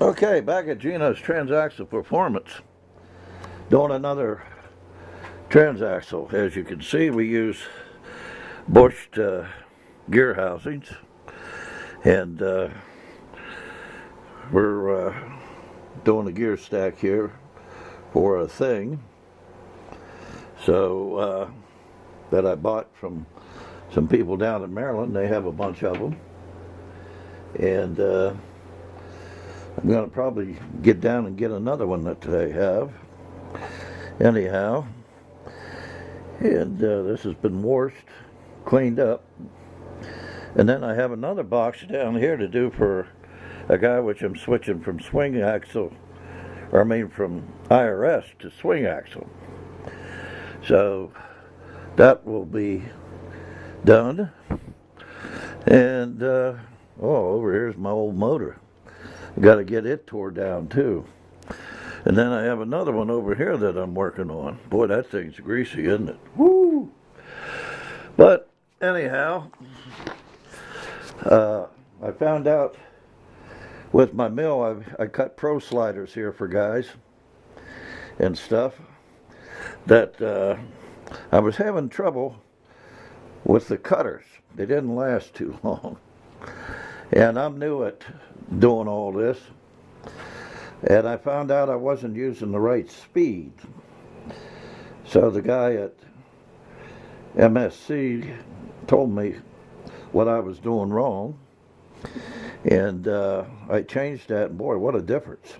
Okay, back at Geno's Transaxle Performance, doing another transaxle. As you can see, we use bushed gear housings, and we're doing a gear stack here for a thing. So that I bought from some people down in Maryland. They have a bunch of them, and I'm going to probably get down and get another one that they have. Anyhow, and this has been washed, cleaned up. And then I have another box down here to do for a guy which I'm switching from swing axle, or I mean from IRS to swing axle. So that will be done. And, over here's my old motor. Got to get it tore down too. And then I have another one over here that I'm working on. Boy, that thing's greasy, isn't it? Woo! But anyhow, I found out with my mill, I cut pro sliders here for guys and stuff, that I was having trouble with the cutters. They didn't last too long. And I'm new at doing all this. And I found out I wasn't using the right speed. So the guy at MSC told me what I was doing wrong. And I changed that, and boy, what a difference.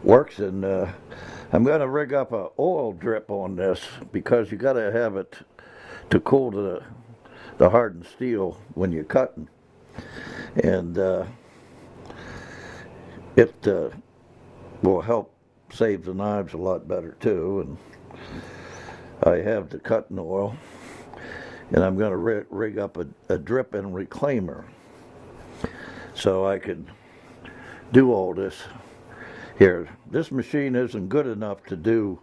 Works, and I'm going to rig up an oil drip on this because you got to have it to cool the hardened steel when you're cutting. And it will help save the knives a lot better too. And I have the cutting oil, and I'm going to rig up a drip and reclaimer so I can do all this here. This machine isn't good enough to do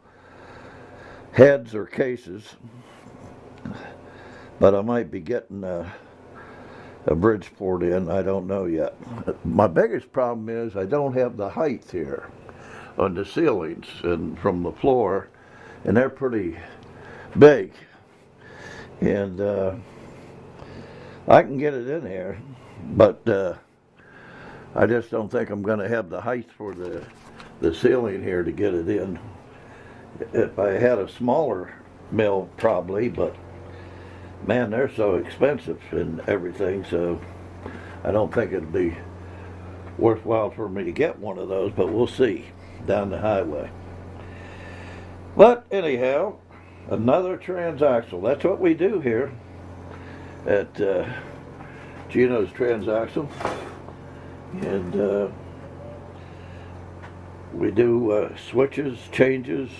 heads or cases, but I might be getting a Bridgeport in. I don't know yet. My biggest problem is I don't have the height here on the ceilings and from the floor, and they're pretty big. And I can get it in here, but I just don't think I'm going to have the height for the ceiling here to get it in. If I had a smaller mill, probably, but man, they're so expensive and everything, so I don't think it'd be worthwhile for me to get one of those, but we'll see down the highway. But anyhow, another transaxle. That's what we do here at Geno's Transaxle. And we do switches, changes,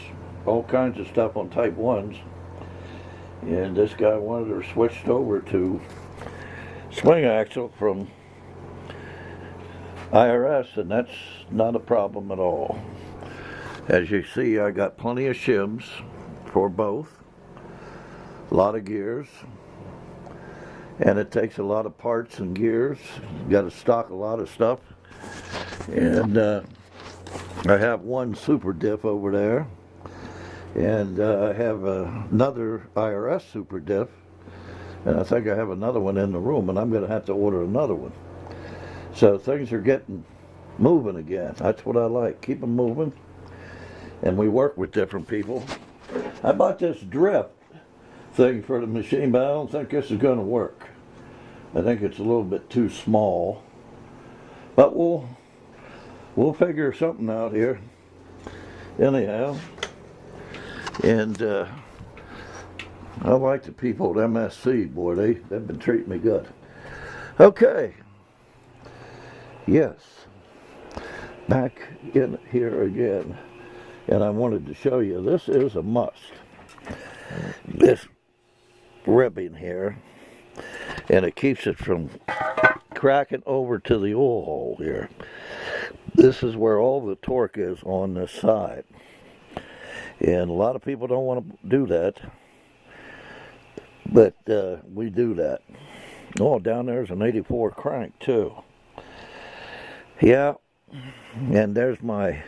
all kinds of stuff on Type 1s. And this guy wanted her switched over to swing axle from IRS, and that's not a problem at all. As you see, I got plenty of shims for both, a lot of gears, and it takes a lot of parts and gears. You got to stock a lot of stuff. And I have one super diff over there. And I have another IRS super diff, and I think I have another one in the room, and I'm going to have to order another one. So things are getting moving again. That's what I like. Keep them moving. And we work with different people. I bought this drift thing for the machine, but I don't think this is going to work. I think it's a little bit too small. But we'll figure something out here. Anyhow. And I like the people at MSC, boy, they've been treating me good. Okay, yes, back in here again, and I wanted to show you, this is a must. This ribbing here, and it keeps it from cracking over to the oil hole here. This is where all the torque is on this side. And a lot of people don't want to do that, but we do that. Oh, down there's an 84 crank too. Yeah, And there's my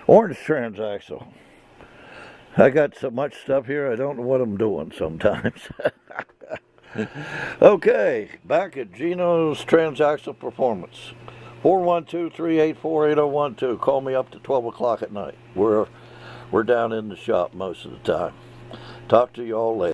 orange transaxle. I got so much stuff here, I don't know what I'm doing sometimes. Okay, back at Geno's Transaxle Performance. 412-384-8012. Call me up to 12 o'clock at night. We're down in the shop most of the time. Talk to you all later.